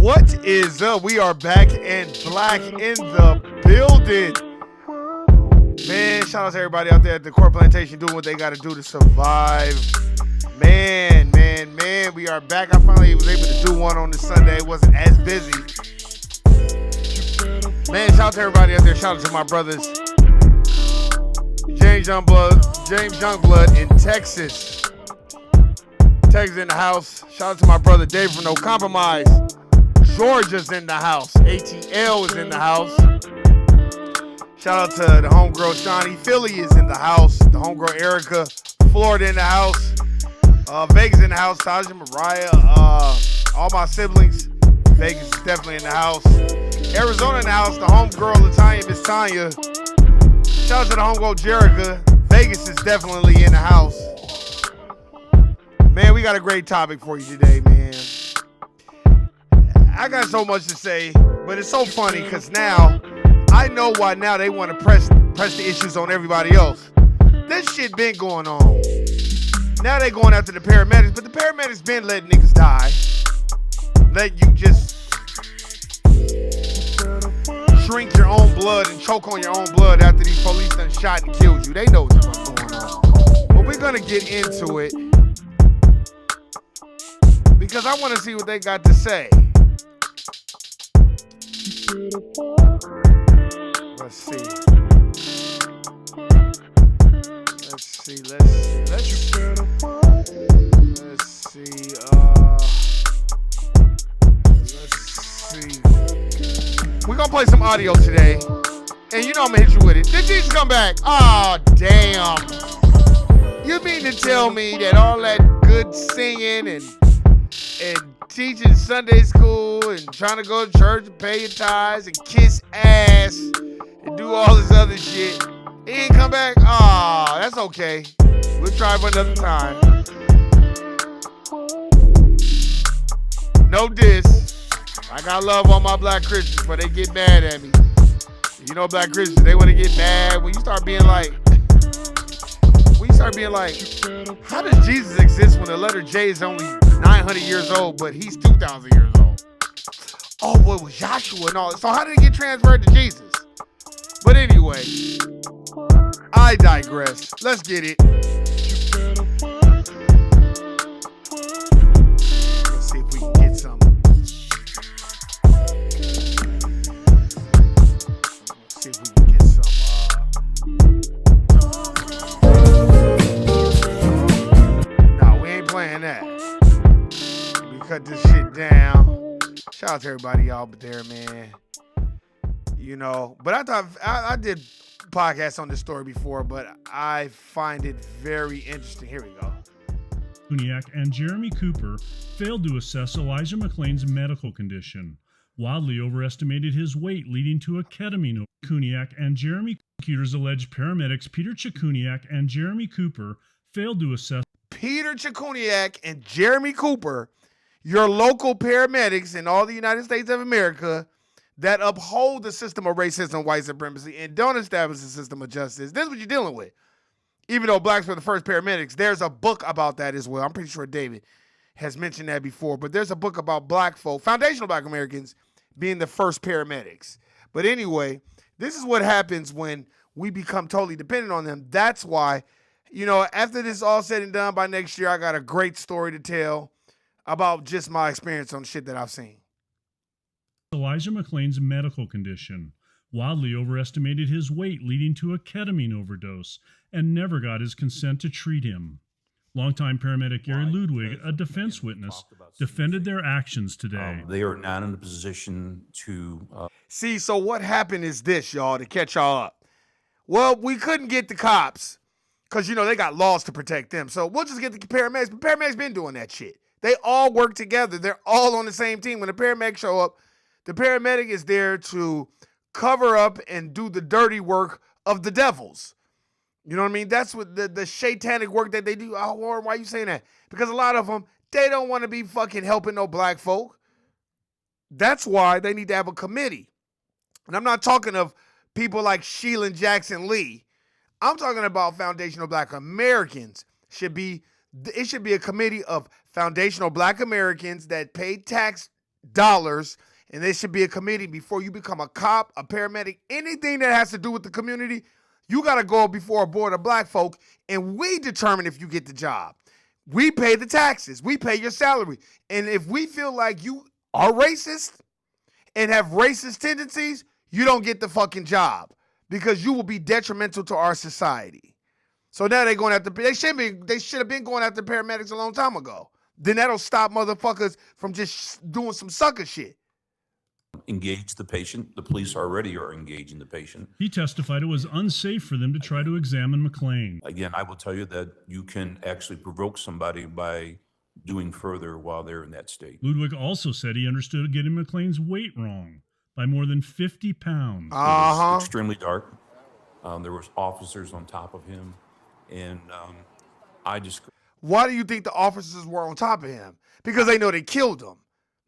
What is up? We are back and black in the building. Man, shout out to everybody out there at the Core Plantation doing what they got to do to survive. Man, we are back. I finally was able to do one on this Sunday. It wasn't as busy. Man, shout out to everybody out there. Shout out to my brothers. James Youngblood in Texas. Texas in the house. Shout out to my brother Dave from No Compromise. Georgia's in the house. ATL is in the house. Shout out to the homegirl Shawnee. Philly is in the house. The homegirl Erica. Florida in the house. Vegas in the house. Taja, Mariah, all my siblings. Vegas is definitely in the house. Arizona in the house. The homegirl Latanya, Miss Tanya. Shout out to the homegirl Jerica. Vegas is definitely in the house. Man, we got a great topic for you today, man. I got so much to say, but it's so funny because now I know why now they want to press the issues on everybody else. This shit been going on. Now they going after the paramedics, but the paramedics been letting niggas die. Let you just drink your own blood and choke on your own blood after these police done shot and killed you. They know what's going on. But we're going to get into it because I want to see what they got to say. Let's see. We're gonna play some audio today. And you know I'm gonna hit you with it. Did Jesus come back? Oh, damn. You mean to tell me that all that good singing and teaching Sunday school and trying to go to church and pay your tithes and kiss ass and do all this other shit, he ain't come back? Oh, that's okay. We'll try for another time. No diss. I got love on my black Christians, but they get mad at me. You know black Christians, they want to get mad when you start being like, how does Jesus exist when the letter J is only 900 years old, but he's 2,000 years old? Oh, well, it was Joshua and all. So how did it get transferred to Jesus? But anyway, I digress. Let's get it. Let's see if we can get some. Let's see if we can get some. No, we ain't playing that. We cut this shit down. Shout out to everybody out there, man. You know, but I thought I did podcasts on this story before, but I find it very interesting. Here we go. Kuniak and Jeremy Cooper failed to assess Elijah McClain's medical condition. Wildly overestimated his weight, leading to a ketamine. Kuniak and Jeremy Cooper's alleged paramedics Peter Chikuniak and Jeremy Cooper failed to assess. Peter Chikuniak and Jeremy Cooper, your local paramedics in all the United States of America, that uphold the system of racism, white supremacy, and don't establish a system of justice. This is what you're dealing with. Even though blacks were the first paramedics, there's a book about that as well. I'm pretty sure David has mentioned that before, but there's a book about black folk, foundational black Americans, being the first paramedics. But anyway, this is what happens when we become totally dependent on them. That's why You know, after this is all said and done by next year, I got a great story to tell about just my experience on shit that I've seen. Elijah McClain's medical condition, wildly overestimated his weight, leading to a ketamine overdose, and never got his consent to treat him. Longtime paramedic Gary Ludwig, a defense witness, defended their actions today. They are not in a position to... See, so what happened is this, y'all, to catch y'all up. Well, we couldn't get the cops because, you know, they got laws to protect them. So we'll just get the paramedics. But paramedics been doing that shit. They all work together. They're all on the same team. When the paramedics show up, the paramedic is there to cover up and do the dirty work of the devils. You know what I mean? That's what the satanic work that they do. Oh, Warren, why are you saying that? Because a lot of them, they don't want to be fucking helping no black folk. That's why they need to have a committee. And I'm not talking of people like Sheila Jackson Lee. I'm talking about foundational black Americans. It should be a committee of foundational black Americans that pay tax dollars, and there should be a committee before you become a cop, a paramedic, anything that has to do with the community. You got to go before a board of black folk, and we determine if you get the job. We pay the taxes. We pay your salary. And if we feel like you are racist and have racist tendencies, you don't get the fucking job because you will be detrimental to our society. So now they're going after, they should have been going after paramedics a long time ago. Then that'll stop motherfuckers from just doing some sucker shit. Engage the patient. The police already are engaging the patient. He testified it was unsafe for them to try to examine McClain. Again, I will tell you that you can actually provoke somebody by doing further while they're in that state. Ludwig also said he understood getting McClain's weight wrong by more than 50 pounds. It was extremely dark. There was officers on top of him, and Why do you think the officers were on top of him? Because they know they killed him.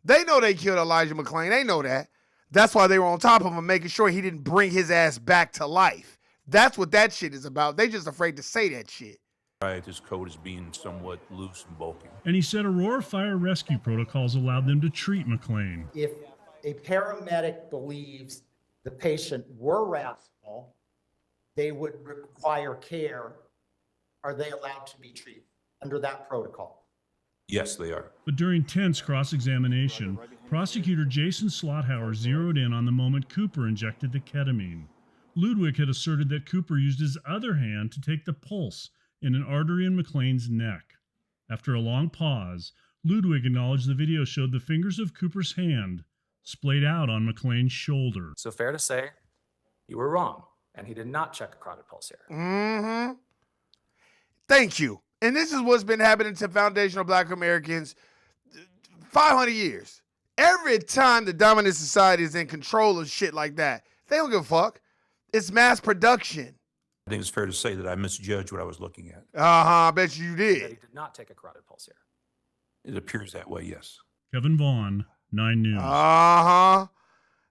They know they killed Elijah McClain. They know that. That's why they were on top of him, making sure he didn't bring his ass back to life. That's what that shit is about. They just afraid to say that shit. Right, his code is being somewhat loose and bulky. And he said Aurora fire rescue protocols allowed them to treat McClain. If a paramedic believes the patient were rational, they would require care. Are they allowed to be treated under that protocol? Yes, they are. But during tense cross-examination, prosecutor Jason Slothauer zeroed in on the moment Cooper injected the ketamine. Ludwig had asserted that Cooper used his other hand to take the pulse in an artery in McClain's neck. After a long pause, Ludwig acknowledged the video showed the fingers of Cooper's hand splayed out on McClain's shoulder. So fair to say, you were wrong, and he did not check a carotid pulse here. Mm-hmm. Thank you. And this is what's been happening to foundational black Americans 500 years. Every time the dominant society is in control of shit like that, they don't give a fuck. It's mass production. I think it's fair to say that I misjudged what I was looking at. I bet you That he did. did not take a carotid pulse here. It appears that way, yes. Kevin Vaughn, 9 News.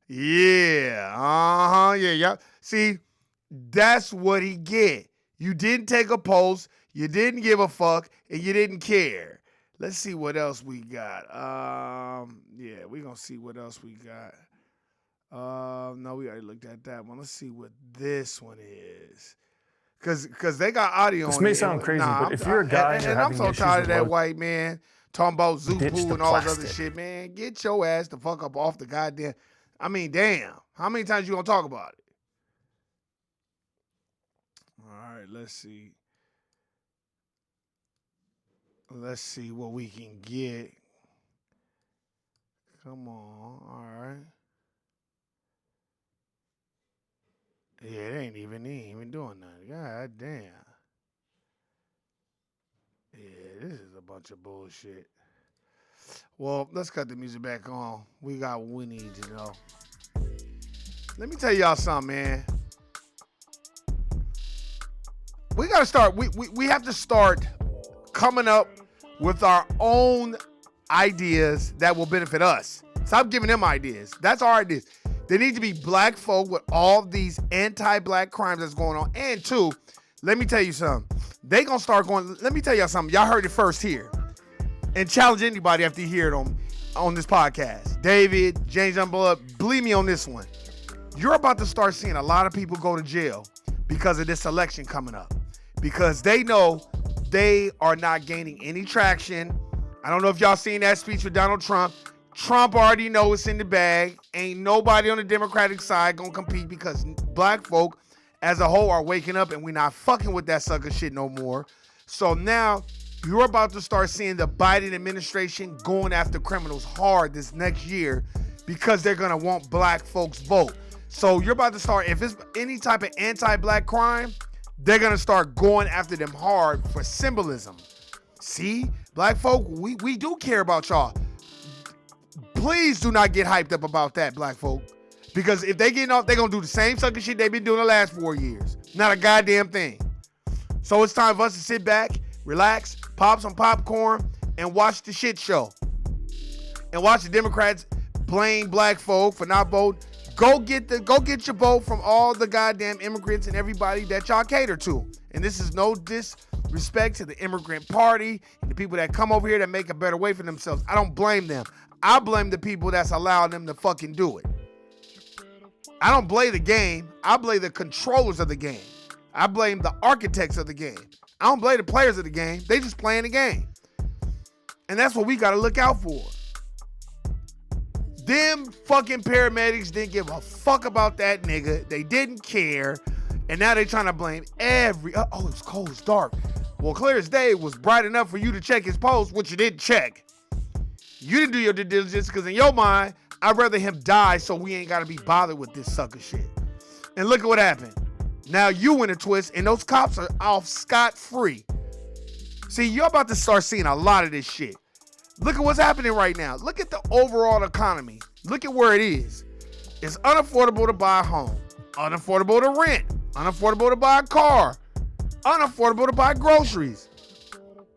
Yeah. See, that's what he get. You didn't take a pulse, you didn't give a fuck, and you didn't care. Let's see what else we got. Yeah, we're gonna see what else we got. No, we already looked at that one. Let's see what this one is. Cause they got audio on it. This may sound crazy, but if you're a guy and you're I'm having so issues tired of with that low- white man talking about Ditch Zupu the and all this other plastic. shit, man. Get your ass the fuck up off the goddamn. I mean, damn. How many times you gonna talk about it? All right, let's see. Let's see what we can get. Come on. All right. Yeah, it ain't even doing nothing. God damn. Yeah, this is a bunch of bullshit. Well, let's cut the music back on. We got what we need to know. Let me tell y'all something, man. We gotta start. We have to start coming up with our own ideas that will benefit us. Stop giving them ideas. That's our ideas. There need to be black folk with all these anti-black crimes that's going on. And two, let me tell you something. They gonna start going, let me tell y'all something. Y'all heard it first here. And challenge anybody after you hear it on this podcast. David, James Youngblood, believe me on this one. You're about to start seeing a lot of people go to jail because of this election coming up. because they know they are not gaining any traction. I don't know if y'all seen that speech with Donald Trump. Trump already knows it's in the bag. Ain't nobody on the Democratic side gonna compete because black folk as a whole are waking up and we're not fucking with that sucker shit no more. So now you're about to start seeing the Biden administration going after criminals hard this next year because they're gonna want black folks' vote. So you're about to start, if it's any type of anti-black crime, they're gonna start going after them hard for symbolism. See, black folk, we do care about y'all. Please do not get hyped up about that, black folk. Because if they getting off, they're gonna do the same sucker shit they've been doing the last 4 years. Not a goddamn thing. So it's time for us to sit back, relax, pop some popcorn, and watch the shit show. And watch the Democrats blame black folk for not voting. Go get your vote from all the goddamn immigrants and everybody that y'all cater to. And this is no disrespect to the immigrant party and the people that come over here that make a better way for themselves. I don't blame them. I blame the people that's allowing them to fucking do it. I don't blame the game. I blame the controllers of the game. I blame the architects of the game. I don't blame the players of the game. They just playing the game. And that's what we got to look out for. Them fucking paramedics didn't give a fuck about that nigga. They didn't care. And now they trying to blame oh, it's cold, it's dark. Well, clear as day, it was bright enough for you to check his post, which you didn't check. You didn't do your due diligence because in your mind, I'd rather him die so we ain't got to be bothered with this sucker shit. And look at what happened. Now you in a twist and those cops are off scot-free. See, you're about to start seeing a lot of this shit. Look at what's happening right now. Look at the overall economy. Look at where it is. It's unaffordable to buy a home, unaffordable to rent, unaffordable to buy a car, unaffordable to buy groceries.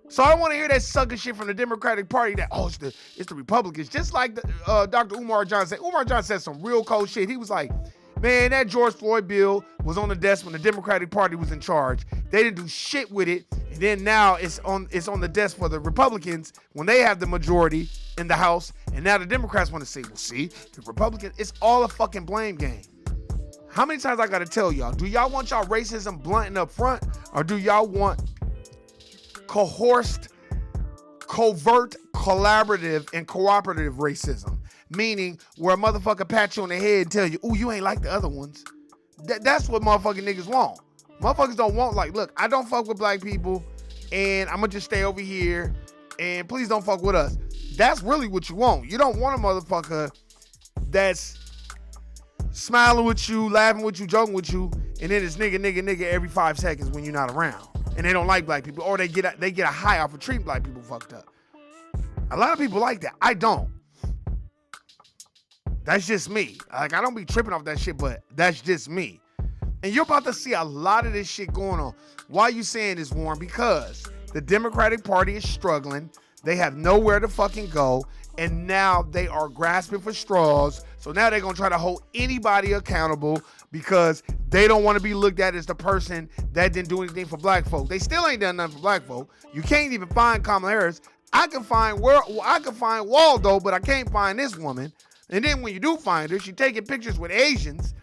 So I don't want to hear that sucker shit from the Democratic Party that, oh, it's the Republicans. Just like Dr. Umar Johnson said. Umar Johnson said some real cold shit. He was like, man, that George Floyd bill was on the desk when the Democratic Party was in charge. They didn't do shit with it. And then now it's on the desk for the Republicans when they have the majority in the House. And now the Democrats want to say, well, see, the Republicans, it's all a fucking blame game. How many times I got to tell y'all, do y'all want y'all racism blunting up front or do y'all want coerced, covert, collaborative, and cooperative racism? Meaning where a motherfucker pat you on the head and tell you, ooh, you ain't like the other ones. That's what motherfucking niggas want. Motherfuckers don't want like, look, I don't fuck with black people and I'm gonna just stay over here and please don't fuck with us. That's really what you want. You don't want a motherfucker that's smiling with you, laughing with you, joking with you, and then it's nigga every 5 seconds when you're not around. And they don't like black people, or they get a high off of treating black people fucked up. A lot of people like that. I don't. That's just me. Like, I don't be tripping off that shit, but that's just me. And you're about to see a lot of this shit going on. Why are you saying this, Warren? Because the Democratic Party is struggling. They have nowhere to fucking go. And now they are grasping for straws. So now they're going to try to hold anybody accountable because they don't want to be looked at as the person that didn't do anything for black folk. They still ain't done nothing for black folk. You can't even find Kamala Harris. I can find Waldo, but I can't find this woman. And then when you do find her, she's taking pictures with Asians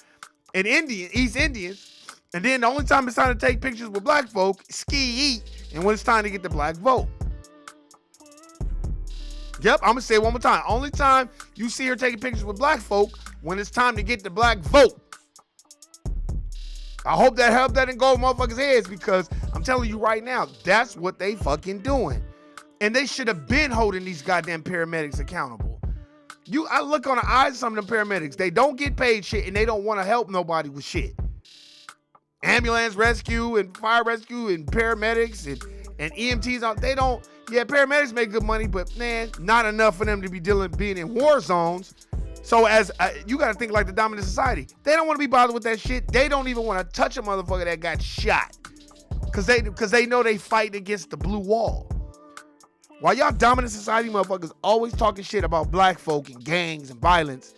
and East Indians. And then the only time it's time to take pictures with black folk, eat, and when it's time to get the black vote. Yep, I'm going to say it one more time. Only time you see her taking pictures with black folk when it's time to get the black vote. I hope that helped that didn't go over motherfuckers' heads because I'm telling you right now, that's what they fucking doing. And they should have been holding these goddamn paramedics accountable. I look on the eyes of some of them paramedics. They don't get paid shit and they don't want to help nobody with shit. Ambulance rescue and fire rescue and paramedics and EMTs, they don't, yeah, paramedics make good money, but man, not enough for them to be being in war zones. So as you got to think like the dominant society. They don't want to be bothered with that shit. They don't even want to touch a motherfucker that got shot because they know they fight against the blue wall. While y'all dominant society motherfuckers always talking shit about black folk and gangs and violence,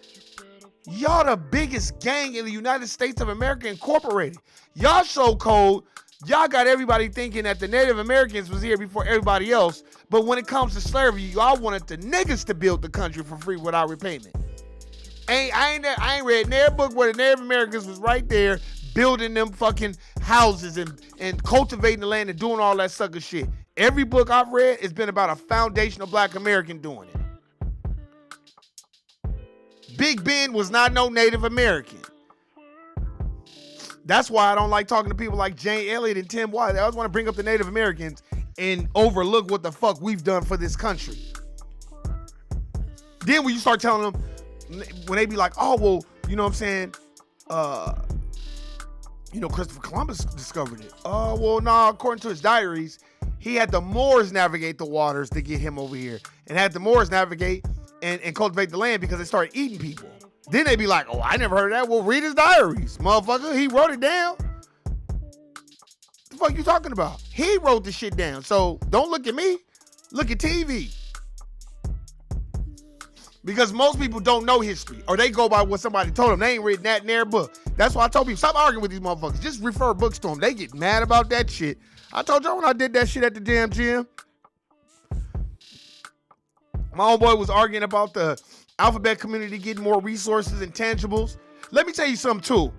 y'all the biggest gang in the United States of America Incorporated. Y'all so cold, y'all got everybody thinking that the Native Americans was here before everybody else, but when it comes to slavery, y'all wanted the niggas to build the country for free without repayment. I ain't read never book where the Native Americans was right there building them fucking houses and cultivating the land and doing all that sucker shit. Every book I've read has been about a foundational black American doing it. Big Ben was not no Native American. That's why I don't like talking to people like Jane Elliott and Tim White. I always want to bring up the Native Americans and overlook what the fuck we've done for this country. Then when you start telling them, when they be like, oh, well, you know what I'm saying? Christopher Columbus discovered it. Well, no, according to his diaries, he had the Moors navigate the waters to get him over here, and had the Moors navigate and cultivate the land because they started eating people. Then they be like, oh, I never heard of that. Well, read his diaries, motherfucker. He wrote it down. The fuck you talking about? He wrote the shit down. So don't look at me. Look at TV. Because most people don't know history, or they go by what somebody told them. They ain't written that in their book. That's why I told people, stop arguing with these motherfuckers. Just refer books to them. They get mad about that shit. I told y'all when I did that shit at the damn gym. My old boy was arguing about the alphabet community getting more resources and tangibles. Let me tell you something, too.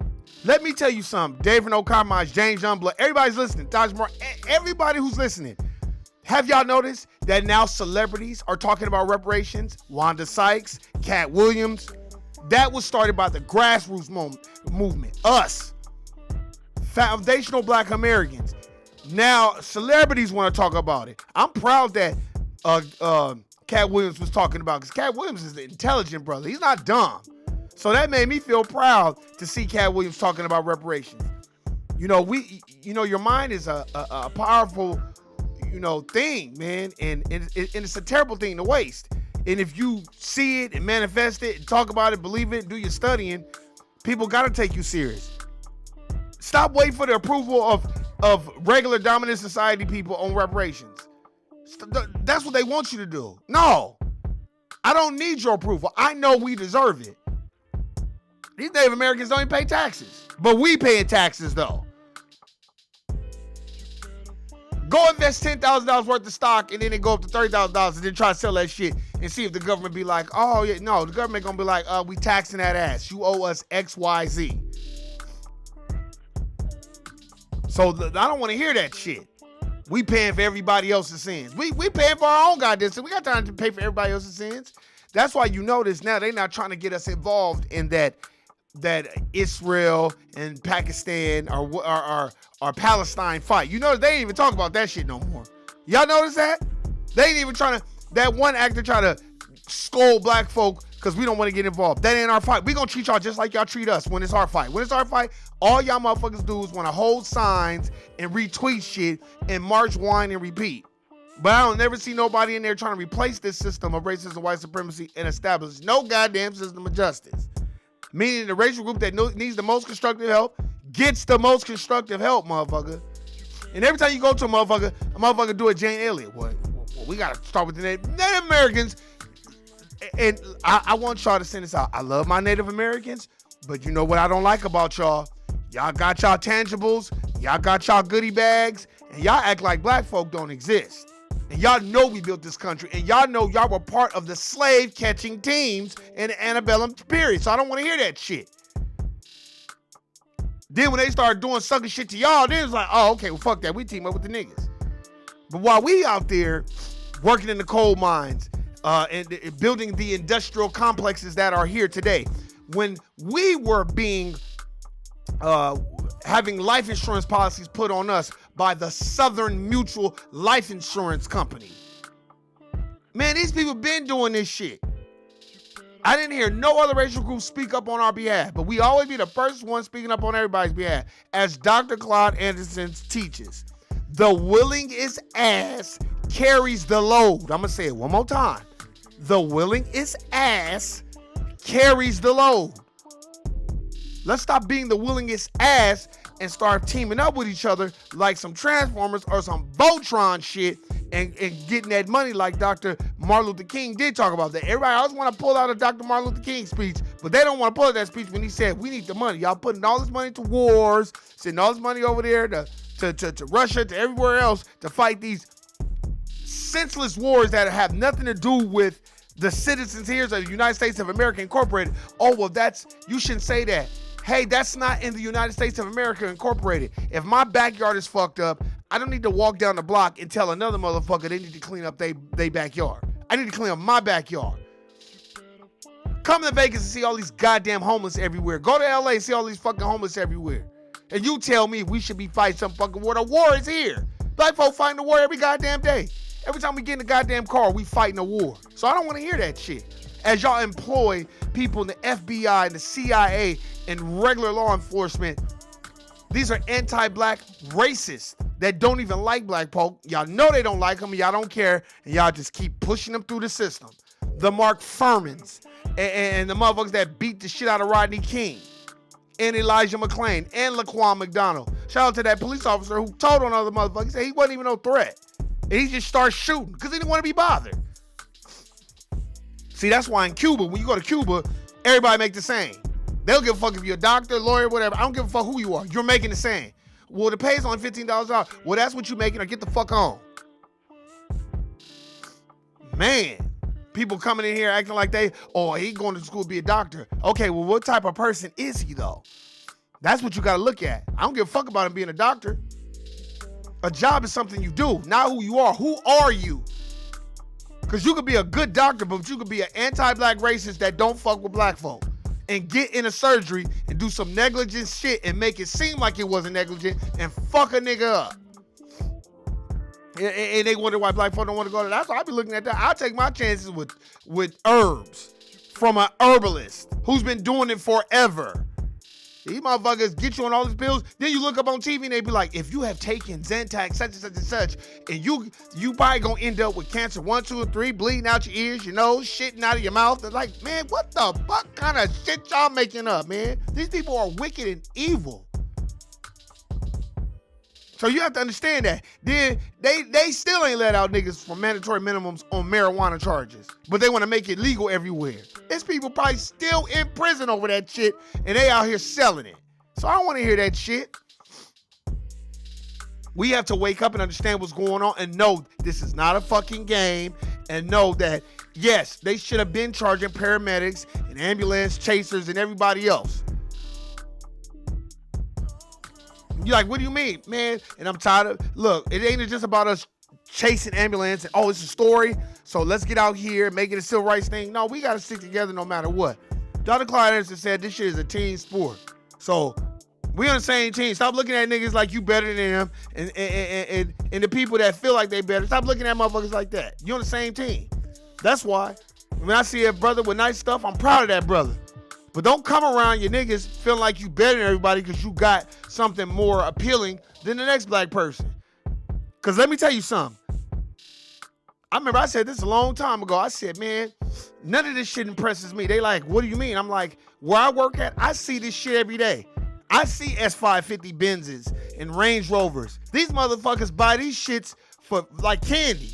Let me tell you something. Dave No Compromise, James Youngblood, everybody's listening. Taj Moore, everybody who's listening. Have y'all noticed that now celebrities are talking about reparations? Wanda Sykes, Cat Williams. That was started by the grassroots movement. Us. Foundational black Americans. Now celebrities want to talk about it. I'm proud that Cat Williams was talking about, because Cat Williams is an intelligent brother. He's not dumb. So that made me feel proud to see Cat Williams talking about reparations. Your mind is a powerful, thing, man, and it's a terrible thing to waste. And if you see it and manifest it and talk about it, believe it, do your studying, people got to take you serious. Stop waiting for the approval of regular dominant society people on reparations. That's what they want you to do. No, I don't need your approval. I know we deserve it. These Native Americans don't even pay taxes, but we paying taxes though. Go invest $10,000 worth of stock and then it go up to $30,000 and then try to sell that shit and see if the government be like, oh yeah, no, the government gonna be like, we taxing that ass. You owe us X, Y, Z. So I don't want to hear that shit. We paying for everybody else's sins. We paying for our own goddamn sins. We got time to pay for everybody else's sins. That's why you notice now they're not trying to get us involved in that Israel and Pakistan or Palestine fight. You notice they ain't even talk about that shit no more. Y'all notice that? They ain't even trying to, that one actor try to scold black folk because we don't want to get involved. That ain't our fight. We gonna treat y'all just like y'all treat us when it's our fight. When it's our fight, all y'all motherfuckers do is want to hold signs and retweet shit and march, whine, and repeat. But I don't never see nobody in there trying to replace this system of racism, white supremacy, and establish no goddamn system of justice. Meaning the racial group that needs the most constructive help gets the most constructive help, motherfucker. And every time you go to a motherfucker do a Jane Elliott. Well, we got to start with the Native Americans. And I want y'all to send this out. I love my Native Americans, but you know what I don't like about y'all? Y'all got y'all tangibles, y'all got y'all goodie bags, and y'all act like black folk don't exist. And y'all know we built this country, and y'all know y'all were part of the slave catching teams in the antebellum period. So I don't want to hear that shit. Then when they started doing sucker shit to y'all, then it's like, oh, okay, well, fuck that. We team up with the niggas. But while we out there working in the coal mines and building the industrial complexes that are here today, when we were being having life insurance policies put on us by the Southern Mutual Life Insurance Company. Man, these people been doing this shit. I didn't hear no other racial group speak up on our behalf, but we always be the first one speaking up on everybody's behalf. As Dr. Claude Anderson teaches, the willingest ass carries the load. I'm gonna say it one more time. The willingest ass carries the load. Let's stop being the willingest ass and start teaming up with each other like some Transformers or some Voltron shit and getting that money like Dr. Martin Luther King did talk about that. Everybody always want to pull out a Dr. Martin Luther King speech, but they don't want to pull out that speech when he said, we need the money. Y'all putting all this money to wars, sending all this money over there to Russia, to everywhere else to fight these senseless wars that have nothing to do with the citizens here of the United States of America Incorporated. Oh, well, you shouldn't say that. Hey, that's not in the United States of America Incorporated. If my backyard is fucked up, I don't need to walk down the block and tell another motherfucker they need to clean up their backyard. I need to clean up my backyard. Come to Vegas and see all these goddamn homeless everywhere. Go to LA and see all these fucking homeless everywhere. And you tell me if we should be fighting some fucking war. The war is here. Black folk fighting the war every goddamn day. Every time we get in the goddamn car, we fighting a war. So I don't want to hear that shit. As y'all employ people in the FBI and the CIA and regular law enforcement, these are anti-black racists that don't even like black folk. Y'all know they don't like them and y'all don't care. And y'all just keep pushing them through the system. The Mark Furmans and the motherfuckers that beat the shit out of Rodney King and Elijah McClain and Laquan McDonald. Shout out to that police officer who told on other motherfuckers that he wasn't even no threat. And he just started shooting because he didn't want to be bothered. See, that's why in Cuba, when you go to Cuba, everybody make the same. They don't give a fuck if you're a doctor, lawyer, whatever. I don't give a fuck who you are. You're making the same. Well, the pay's only $15 an hour. Well, that's what you're making, or get the fuck on. Man, people coming in here acting like he going to school to be a doctor. Okay, well, what type of person is he, though? That's what you got to look at. I don't give a fuck about him being a doctor. A job is something you do, not who you are. Who are you? Because you could be a good doctor, but you could be an anti-black racist that don't fuck with black folk and get in a surgery and do some negligent shit and make it seem like it wasn't negligent and fuck a nigga up. And they wonder why black folk don't want to go to that. So I'll be looking at that. I'll take my chances with herbs from an herbalist who's been doing it forever. These motherfuckers get you on all these pills. Then you look up on TV and they be like, if you have taken Zantac, such and such and such, and you probably gonna end up with cancer 1, 2, or 3, bleeding out your ears, your nose, shitting out of your mouth. They're like, man, what the fuck kind of shit y'all making up, man? These people are wicked and evil. So you have to understand that. Then they still ain't let out niggas for mandatory minimums on marijuana charges, but they want to make it legal everywhere. There's people probably still in prison over that shit, and they out here selling it. So I don't want to hear that shit. We have to wake up and understand what's going on and know this is not a fucking game, and know that, yes, they should have been charging paramedics and ambulance chasers and everybody else. You're like, what do you mean, man? And I'm tired of, look, it ain't just about us chasing ambulance and, oh, it's a story, so let's get out here and make it a civil rights thing. No, we got to stick together no matter what. Dr. Clyde Anderson said this shit is a team sport. So we on the same team. Stop looking at niggas like you better than them and the people that feel like they better. Stop looking at motherfuckers like that. You on the same team. That's why when I see a brother with nice stuff, I'm proud of that brother. But don't come around your niggas feeling like you better than everybody because you got something more appealing than the next black person. Because let me tell you something. I remember I said this a long time ago. I said, man, none of this shit impresses me. They like, what do you mean? I'm like, where I work at, I see this shit every day. I see S550 Benzes and Range Rovers. These motherfuckers buy these shits for like candy.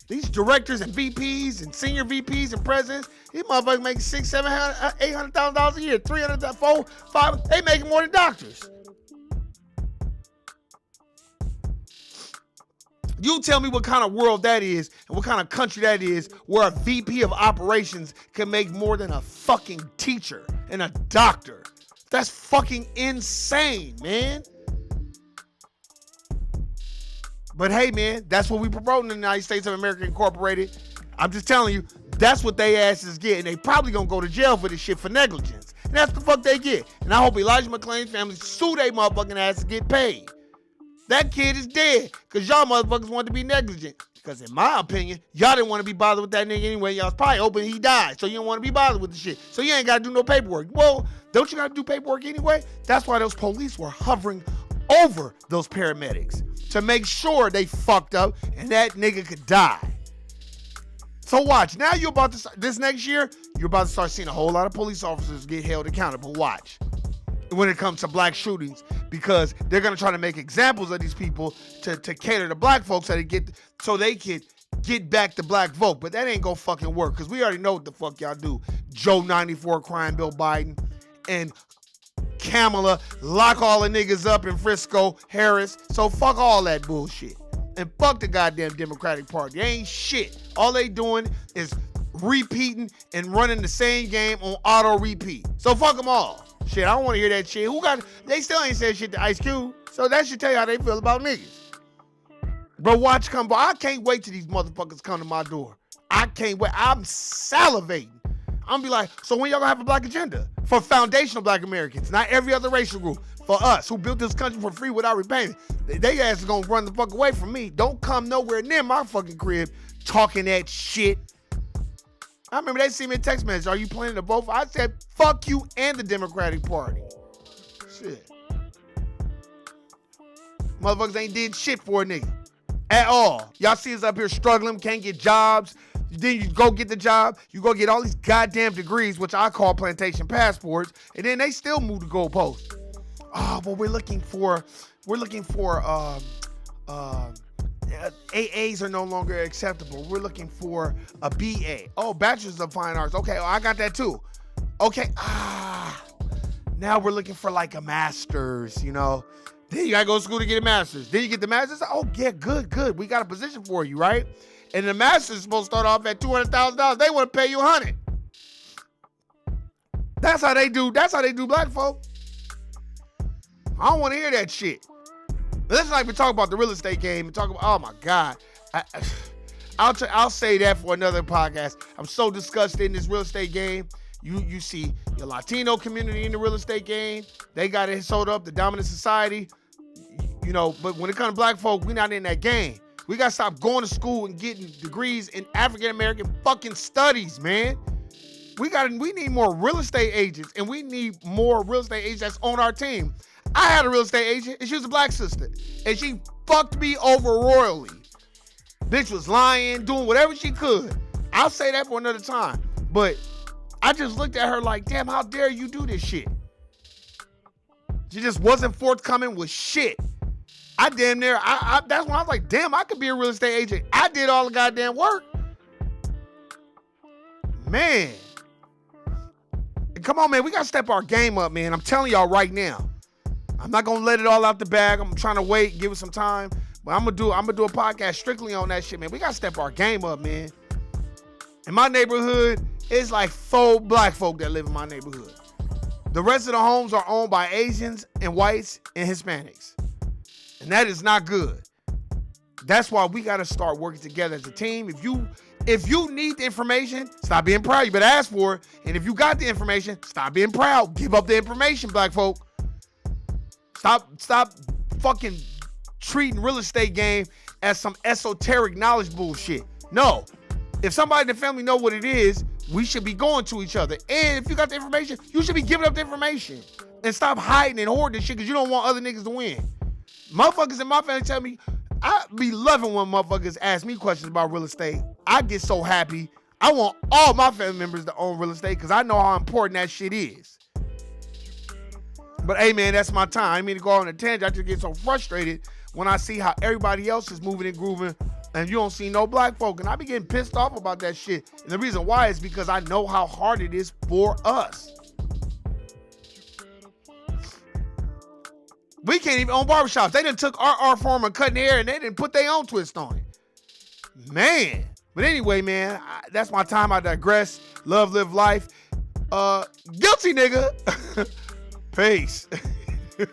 These directors and VPs and senior VPs and presidents, these motherfuckers make $600,000, $700,000, $800,000 a year, $300,000, $400,000, $500,000. They making more than doctors. You tell me what kind of world that is and what kind of country that is where a VP of operations can make more than a fucking teacher and a doctor. That's fucking insane, man. But hey, man, that's what we promote in the United States of America Incorporated. I'm just telling you, that's what they asses get. And they probably gonna go to jail for this shit for negligence. And that's the fuck they get. And I hope Elijah McClain's family sue they motherfucking ass to get paid. That kid is dead because y'all motherfuckers wanted to be negligent. Because in my opinion, y'all didn't want to be bothered with that nigga anyway. Y'all was probably hoping he died. So you don't want to be bothered with the shit. So you ain't got to do no paperwork. Well, don't you got to do paperwork anyway? That's why those police were hovering over those paramedics to make sure they fucked up and that nigga could die. So watch. Now you're about to start, this next year, you're about to start seeing a whole lot of police officers get held accountable. Watch. When it comes to black shootings, because they're gonna try to make examples of these people to cater to black folks so they can get back the black vote. But that ain't gonna fucking work because we already know what the fuck y'all do. Joe 94 crime bill Biden and Kamala lock all the niggas up in Frisco, Harris. So fuck all that bullshit. And fuck the goddamn Democratic Party. They ain't shit. All they doing is repeating and running the same game on auto repeat. So fuck them all. Shit, I don't want to hear that shit. They still ain't said shit to Ice Cube. So that should tell you how they feel about niggas. Bro, watch come by. I can't wait till these motherfuckers come to my door. I can't wait. I'm salivating. I'm gonna be like, so when y'all gonna have a black agenda? For foundational black Americans, not every other racial group. For us, who built this country for free without repayment. They ass is gonna run the fuck away from me. Don't come nowhere near my fucking crib talking that shit. I remember they see me in text message. Are you planning to vote for? I said, fuck you and the Democratic Party. Shit. Motherfuckers ain't did shit for a nigga. At all. Y'all see us up here struggling, can't get jobs. Then you go get the job. You go get all these goddamn degrees, which I call plantation passports. And then they still move the goalposts. Oh, well, we're looking for AAs are no longer acceptable. We're looking for a BA. Oh, Bachelor's of Fine Arts. Okay, I got that too. Okay, now we're looking for like a master's, you know. Then you gotta go to school to get a master's. Then you get the master's. Oh, yeah, good. We got a position for you, right? And the master's is supposed to start off at $200,000. They want to pay you $100,000. That's how they do black folk. I don't want to hear that shit. Let's not even talk about the real estate game and talk about, oh my God. I'll say that for another podcast. I'm so disgusted in this real estate game. You see the Latino community in the real estate game. They got it sold up, the dominant society. You know, but when it comes to black folk, we're not in that game. We got to stop going to school and getting degrees in African-American fucking studies, man. We need more real estate agents, and we need more real estate agents that's on our team. I had a real estate agent, and she was a black sister, and she fucked me over royally. Bitch was lying, doing whatever she could. I'll say that for another time, but I just looked at her like, damn, how dare you do this shit? She just wasn't forthcoming with shit. I damn near, that's when I was like, damn, I could be a real estate agent. I did all the goddamn work. Man. Come on, man, we got to step our game up, man. I'm telling y'all right now. I'm not going to let it all out the bag. I'm trying to wait, give it some time. But I'm going to do a podcast strictly on that shit, man. We got to step our game up, man. In my neighborhood, it's like 4 black folk that live in my neighborhood. The rest of the homes are owned by Asians and whites and Hispanics. And that is not good. That's why we got to start working together as a team. If you need the information, stop being proud. You better ask for it. And if you got the information, stop being proud. Give up the information, black folk. Stop fucking treating real estate game as some esoteric knowledge bullshit. No. If somebody in the family know what it is, we should be going to each other. And if you got the information, you should be giving up the information. And stop hiding and hoarding shit because you don't want other niggas to win. Motherfuckers in my family tell me, I be loving when motherfuckers ask me questions about real estate. I get so happy. I want all my family members to own real estate because I know how important that shit is. But hey, man, that's my time. I didn't mean to go on a tangent. I just get so frustrated when I see how everybody else is moving and grooving and you don't see no black folk. And I be getting pissed off about that shit. And the reason why is because I know how hard it is for us. We can't even own barbershops. They done took our art form of cutting hair and they didn't put their own twist on it. Man. But anyway, man, that's my time. I digress. Love, live life. Guilty, nigga. Peace. You